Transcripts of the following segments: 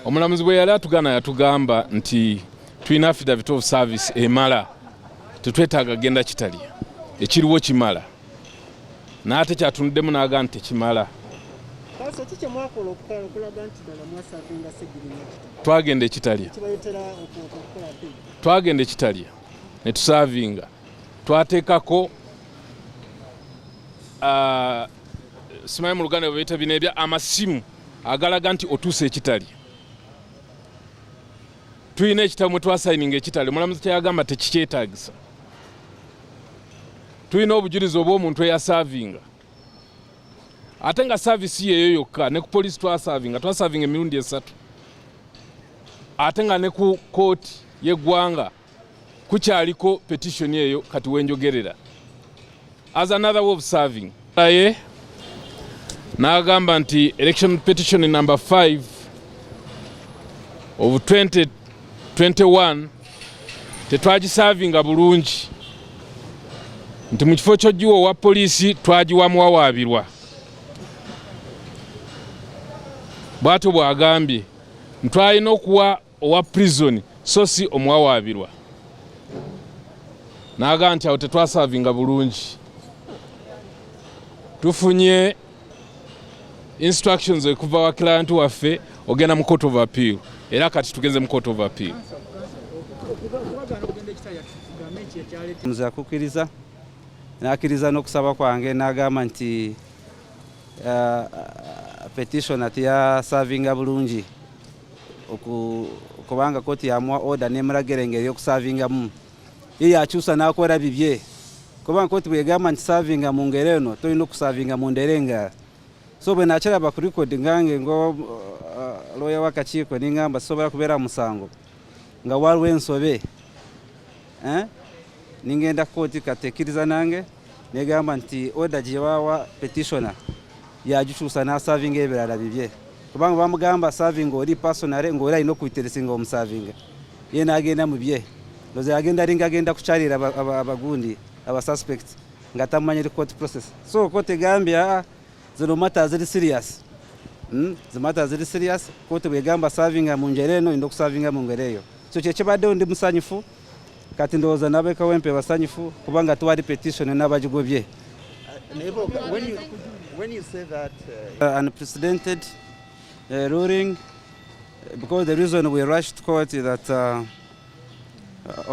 Omulamuzi bwe yali atugana yatugamba nti tulina affidavit of service emala tetwetaaga genda kitali ekiriwo kimala n'ate kyatunuddemu n'aga nti tekimala. Twagenda ekitali ne tusaavinga twateekako simanyi mu Luganda bwe bayita bino ebya amasimu agalaga nti otuuse ekitali. Tulina ekitabo mwe twasayininga ekitali omulamuzi kyeyagamba tekikyetaagisa. Tulina obujulizi obw'omuntu eyasaavinga ate nga saavisi yeeyo yokka. Ne ku poliisi twasaavinga emirundi 3 ate nga ne ku kooti y'eggwanga kukyaliko petition eyo kati wenjogerera as another way of serving. Aye n'agamba nti election petition number 5 of 2021 tetwagisavinga bulungi nti mu kifo ky'ogiwa owa poliisi twagiwamu awaabirwa. Bw'atyo bw'agambye ntwalina okuwa owa prison so si omwawaabirwa. N'agamba nti awo tetwasavinga bulungi. Tufunye instructions okuva wa client waffe ogenda mu court of appeal era kati tugenze mu court of appeal. Muza kukiriza n'akiriza n'okusaba kwange n'agamba nti petition ati ya savinga bulungi kubanga koti yamuwa order n'emulagira engeri y'okusavingamu ye yakyusa n'akola bibye kubanga koti bwegamba nti savinga mu ngeri eno tolina okusavinga mu nderenga. So bwe nakiraba ku record ngange ngo lawyer w'akakiiko ningamba sobola kubeera musango nga waliwo ensobe ningenda koti katekiriza nange negamba nti order gyewawa petitioner yagikyusa n'asavinga ebirala bibye kubanga bamugamba savinga oli personal ng'oli alina okuyiteresinga omusavinga ye n'agenda mu bye ndoze agenda linga agenda kukyalira abagundi abasuspect nga tamanyire court process. So court egambya zino matters ziri serious. The matters ziri serious. Court bwegamba savinga mu ngeri eno olina okusavinga mu ngeri eyo. So kyekibaddewo ndi musanyufu kati ndowooza n'abeka wempe basanyufu kubanga tuwali petition n'abagigobye. When you say that unprecedented ruling, because the reason we rushed court is that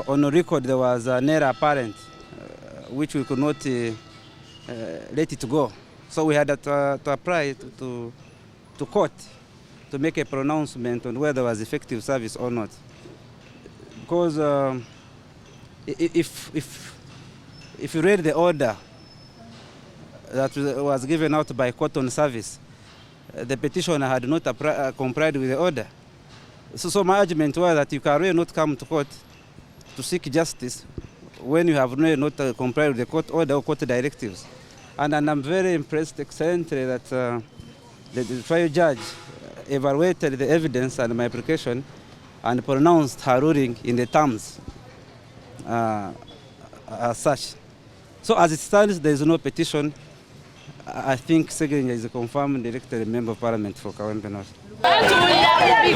on the record there was an error apparent which we could not let it go. So we had to apply to court to make a pronouncement on whether there was effective service or not. Because if you read the order that was given out by court on service, the petitioner had not complied with the order. So my argument was that you can really not come to court to seek justice when you have really not complied with the court order or court directives. And I'm very impressed, excellently, that the trial judge evaluated the evidence and my application and pronounced her ruling in the terms as such. So as it stands, there is no petition. I think Ssegirinya is a confirmed elected member of parliament for Kawempe North. MP